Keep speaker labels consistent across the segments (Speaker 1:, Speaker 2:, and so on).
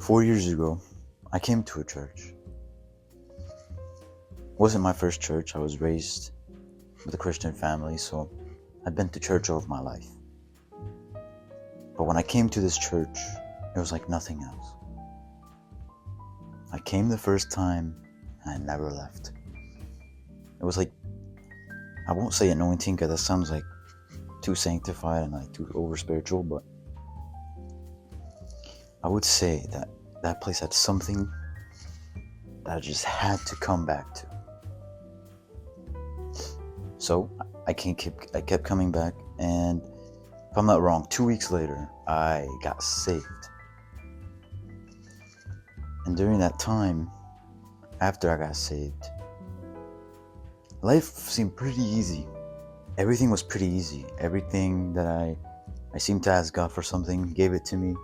Speaker 1: 4 years ago, I came to a church. It wasn't my first church. I was raised with a Christian family, so I've been to church all of my life. But when I came to this church, it was like nothing else. I came the first time and I never left. It was like, I won't say anointing because that sounds like too sanctified and like too over spiritual, but I would say that that place had something that I just had to come back to. So I kept coming back, and if I'm not wrong, 2 weeks later, I got saved. And during that time, after I got saved, life seemed pretty easy. Everything was pretty easy. Everything that I seemed to ask God for something, He gave it to me.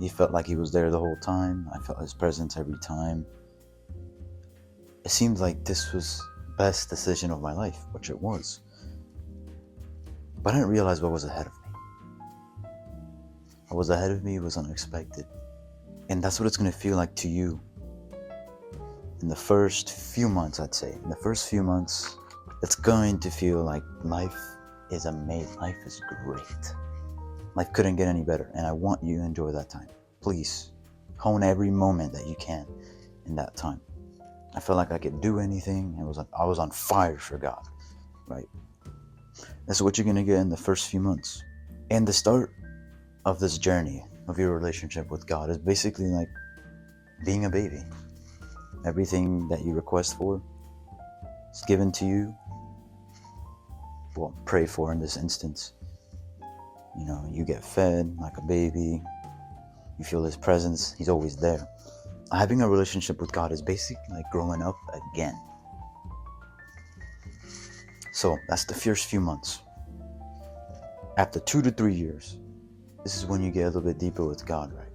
Speaker 1: He felt like He was there the whole time. I felt His presence every time. It seemed like this was the best decision of my life, which it was. But I didn't realize what was ahead of me. What was ahead of me was unexpected. And that's what it's going to feel like to you. In the first few months, I'd say. In the first few months, it's going to feel like life is amazing. Life is great. Life couldn't get any better. And I want you to enjoy that time. Please, hone every moment that you can in that time. I felt like I could do anything. I was on fire for God, right? That's what you're going to get in the first few months. And the start of this journey of your relationship with God is basically like being a baby. Everything that you request for is given to you. Well, pray for in this instance. You know, you get fed like a baby. You feel His presence. He's always there. Having a relationship with God is basically like growing up again. So that's the first few months. After 2 to 3 years, this is when you get a little bit deeper with God, right?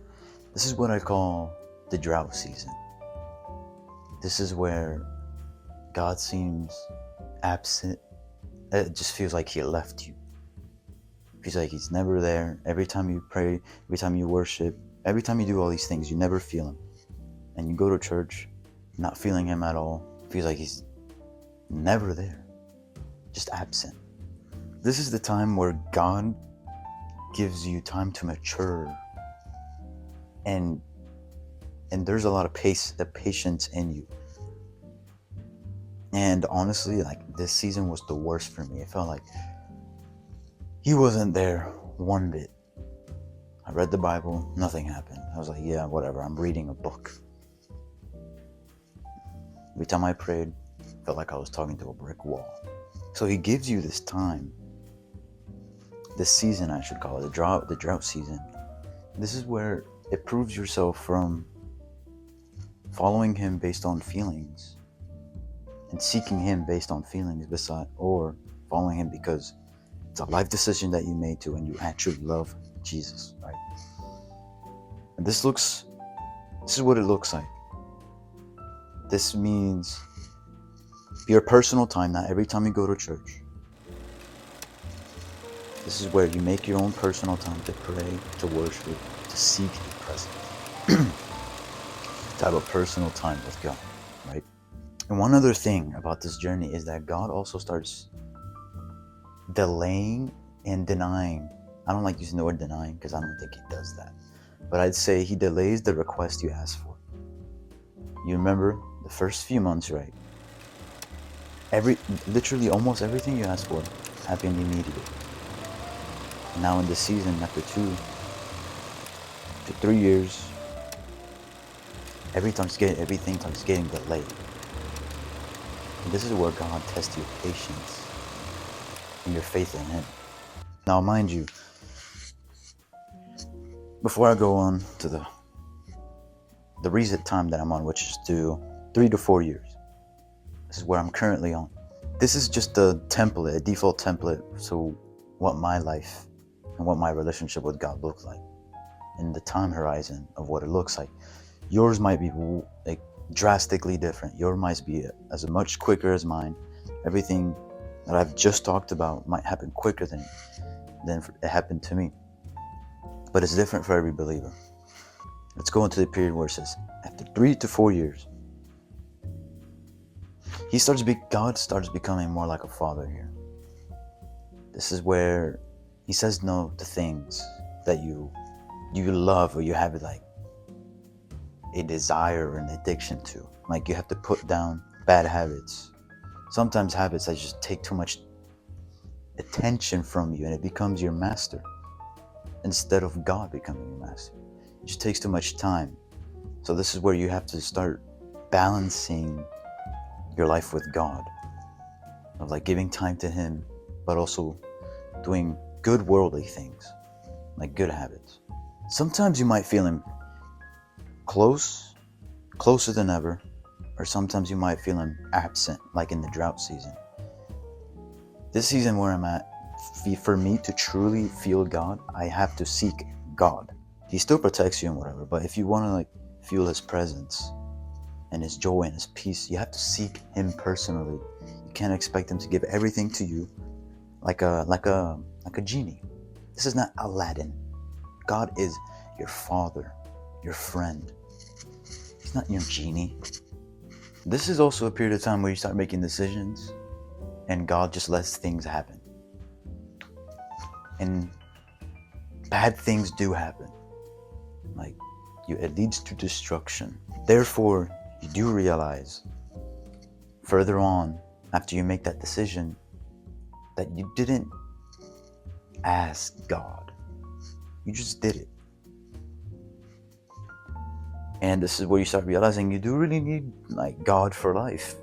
Speaker 1: This is what I call the drought season. This is where God seems absent. It just feels like He left you. It feels like He's never there. Every time you pray, every time you worship, every time you do all these things, you never feel Him. And you go to church, not feeling Him at all. It feels like He's never there, just absent. This is the time where God gives you time to mature, and there's a lot of patience in you. And honestly, like, this season was the worst for me. It felt like He wasn't there one bit. I read the Bible, nothing happened. I was like, yeah, whatever, I'm reading a book. Every time I prayed, it felt like I was talking to a brick wall. So He gives you this time, this season, I should call it, the drought season. This is where it proves yourself from following Him based on feelings and seeking Him based on feelings, or following Him because it's a life decision that you made to and you actually love Jesus, right? And this is what it looks like. This means your personal time, not every time you go to church. This is where you make your own personal time to pray, to worship, to seek His presence. To have a personal time with God, right? And one other thing about this journey is that God also starts delaying and denying. I don't like using the word denying because I don't think He does that. But I'd say He delays the request you ask for. You remember the first few months, right? Literally almost everything you asked for happened immediately. And now in this season, after 2 to 3 years, everything starts getting delayed. And this is where God tests your patience and your faith in Him. Now, mind you, before I go on to the recent time that I'm on, which is 3 to 4 years, this is where I'm currently on. This is just a default template, so what my life and what my relationship with God looks like in the time horizon of what it looks like. Yours might be like drastically different. Yours might be as much quicker as mine. Everything that I've just talked about might happen quicker than it happened to me. But it's different for every believer. Let's go into the period where it says, after 3 to 4 years, God starts becoming more like a father here. This is where he says no to things that you love, or you have like a desire or an addiction to. Like you have to put down bad habits. Sometimes habits that just take too much attention from you, and it becomes your master instead of God becoming your master. It just takes too much time. So this is where you have to start balancing your life with God, of like giving time to him, but also doing good worldly things, like good habits. Sometimes you might feel him closer than ever, or sometimes you might feel him absent, like in the drought season. This season where I'm at, for me to truly feel God, I have to seek God. He still protects you and whatever, but if you want to like feel his presence and his joy and his peace, you have to seek him personally. You can't expect him to give everything to you like a genie. This is not Aladdin. God is your father, your friend. He's not your genie. This is also a period of time where you start making decisions and God just lets things happen. And bad things do happen. Like it leads to destruction. Therefore, you do realize further on, after you make that decision, that you didn't ask God. You just did it. And this is where you start realizing you do really need like God for life.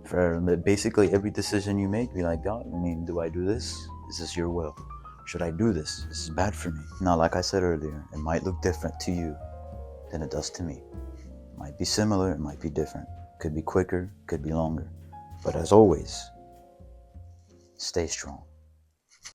Speaker 1: For basically every decision you make, be like, God, do I do this? Is this your will? Should I do this? This is bad for me. Now, like I said earlier, it might look different to you than it does to me. It might be similar, it might be different. Could be quicker, could be longer. But as always, stay strong.